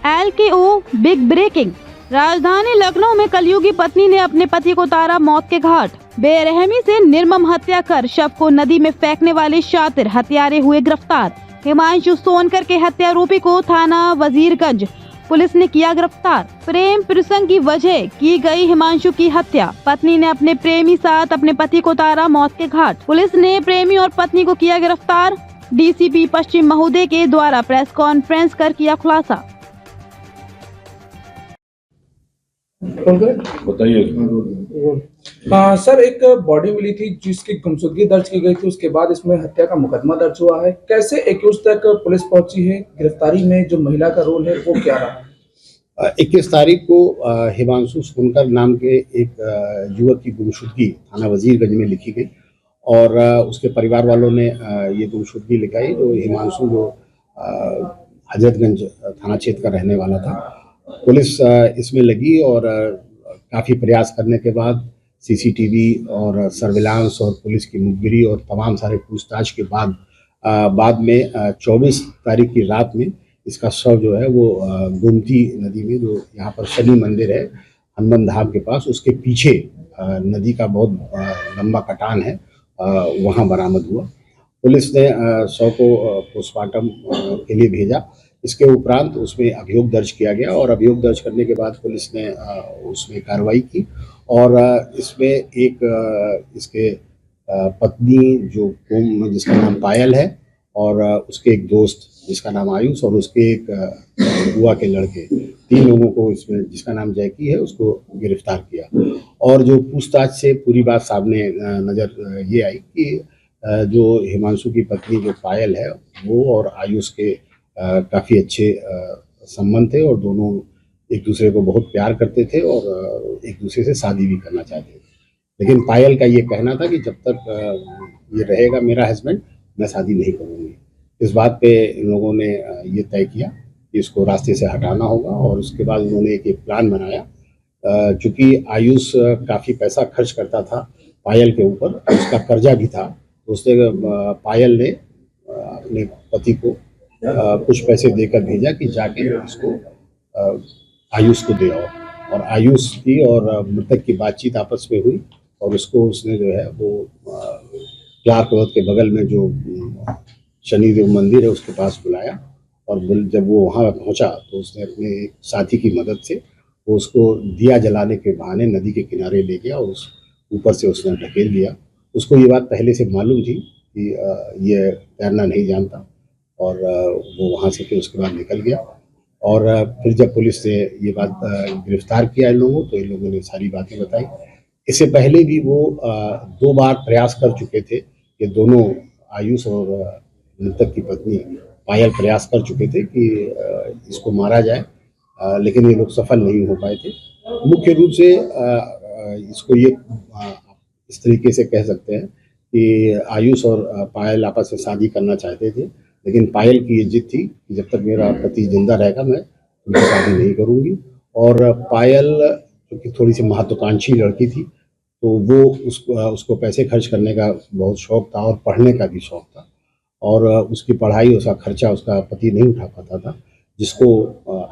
LKO big breaking. राजधानी लखनऊ में कलयुगी पत्नी ने अपने पति को उतारा मौत के घाट। बेरहमी से निर्मम हत्या कर शव को नदी में फेंकने वाले शातिर हत्यारे हुए गिरफ्तार। हिमांशु सोनकर के हत्यारोपी को थाना वजीरगंज पुलिस ने किया गिरफ्तार। प्रेम प्रसंग की वजह की गई हिमांशु की हत्या। पत्नी ने अपने प्रेमी साथ अपने पति को उतारा मौत के घाट। पुलिस ने प्रेमी और पत्नी को किया गिरफ्तार। डीसीपी पश्चिम महोदय के द्वारा प्रेस कॉन्फ्रेंस कर किया खुलासा। बताइए। सर, एक बॉडी मिली थी जिसकी गुमशुदगी दर्ज की गई थी, उसके बाद इसमें हत्या का मुकदमा दर्ज हुआ है। कैसे एक्यूज तक पुलिस पहुंची है? गिरफ्तारी में जो महिला का रोल है वो क्या रहा? 21 तारीख को हिमांशु सोनकर नाम के एक युवक की गुमशुदगी थाना वजीरगंज में लिखी गई और उसके परिवार वालों ने ये गुमशुदगी लिखाई। जो हिमांशु जो हजरतगंज थाना क्षेत्र का रहने वाला था, पुलिस इसमें लगी और काफ़ी प्रयास करने के बाद सीसीटीवी और सर्विलांस और पुलिस की मुखबिरी और तमाम सारे पूछताछ के बाद में 24 तारीख की रात में इसका शव जो है वो गोमती नदी में, जो यहाँ पर शनि मंदिर है हनुमान धाम के पास, उसके पीछे नदी का बहुत लंबा कटान है, वहाँ बरामद हुआ। पुलिस ने शव को पोस्टमार्टम के लिए भेजा। इसके उपरांत उसमें अभियोग दर्ज किया गया और अभियोग दर्ज करने के बाद पुलिस ने उसमें कार्रवाई की और इसमें एक इसके पत्नी जो जिसका नाम पायल है और उसके एक दोस्त जिसका नाम आयुष और उसके एक बुआ के लड़के, 3 लोगों को इसमें, जिसका नाम जैकी है, उसको गिरफ्तार किया। और जो पूछताछ से पूरी बात सामने नज़र ये आई कि जो हिमांशु की पत्नी जो पायल है वो और आयुष के काफ़ी अच्छे संबंध थे और दोनों एक दूसरे को बहुत प्यार करते थे और एक दूसरे से शादी भी करना चाहते थे। लेकिन पायल का ये कहना था कि जब तक ये रहेगा मेरा हस्बैंड, मैं शादी नहीं करूँगी। इस बात पे इन लोगों ने ये तय किया कि इसको रास्ते से हटाना होगा और उसके बाद उन्होंने एक प्लान बनाया। चूँकि आयुष काफ़ी पैसा खर्च करता था पायल के ऊपर, उसका कर्जा भी था, तो उसने पायल ने अपने पति को कुछ पैसे देकर भेजा कि जाके उसको आयुष को दे आओ। और आयुष की और मृतक की बातचीत आपस में हुई और उसको उसने जो है वो क्लार्क रोड के बगल में जो शनिदेव मंदिर है उसके पास बुलाया और जब वो वहाँ पहुँचा तो उसने अपने साथी की मदद से वो उसको दिया जलाने के बहाने नदी के किनारे ले गया और उस ऊपर से उसने ढकेल दिया। उसको ये बात पहले से मालूम थी कि ये तैरना नहीं जानता और वो वहाँ से फिर उसके बाद निकल गया। और फिर जब पुलिस ने ये बात गिरफ्तार किया इन लोगों, तो इन लोगों ने सारी बातें बताई। इससे पहले भी वो 2 बार प्रयास कर चुके थे कि दोनों आयुष और मृतक की पत्नी पायल प्रयास कर चुके थे कि इसको मारा जाए, लेकिन ये लोग सफल नहीं हो पाए थे। मुख्य रूप से इसको ये इस तरीके से कह सकते हैं कि आयुष और पायल आपस में शादी करना चाहते थे, लेकिन पायल की ये जिद थी कि जब तक मेरा पति जिंदा रहेगा मैं उनसे शादी नहीं करूँगी। और पायल क्योंकि थोड़ी सी महत्वाकांक्षी लड़की थी, तो वो उसको पैसे खर्च करने का बहुत शौक था और पढ़ने का भी शौक था और उसकी पढ़ाई, उसका खर्चा उसका पति नहीं उठा पाता था, जिसको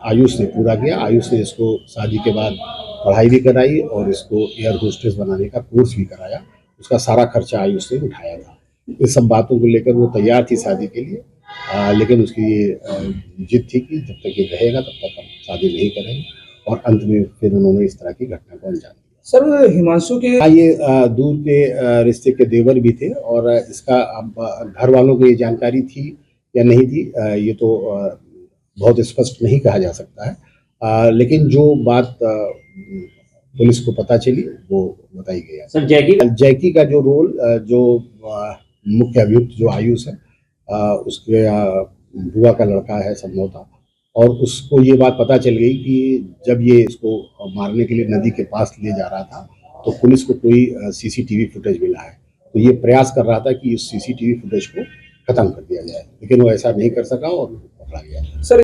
आयुष ने पूरा किया। आयुष ने इसको शादी के बाद पढ़ाई भी कराई और इसको एयर होस्टेस बनाने का कोर्स भी कराया। उसका सारा खर्चा आयुष ने उठाया था। इस सब बातों को लेकर वो तैयार थी शादी के लिए, लेकिन उसकी ये जिद थी कि जब तक ये रहेगा तब तक हम शादी नहीं करेंगे और अंत में फिर उन्होंने इस तरह की घटना को अंजाम दिया। सर, हिमांशु के ये दूर के रिश्ते के देवर भी थे और इसका अब घर वालों को ये जानकारी थी या नहीं थी ये तो बहुत स्पष्ट नहीं कहा जा सकता है, लेकिन जो बात पुलिस को पता चली वो बताई गई। सर, जैकी का जो रोल, जो मुख्य अभियुक्त जो आयुष है, उसके बुआ का लड़का है संभवतः, और उसको ये बात पता चल गई कि जब ये इसको मारने के लिए नदी के पास ले जा रहा था तो पुलिस को कोई सीसीटीवी फुटेज मिला है, तो ये प्रयास कर रहा था कि इस सीसीटीवी फुटेज को खत्म कर दिया जाए, लेकिन वो ऐसा नहीं कर सका और पकड़ा गया। सर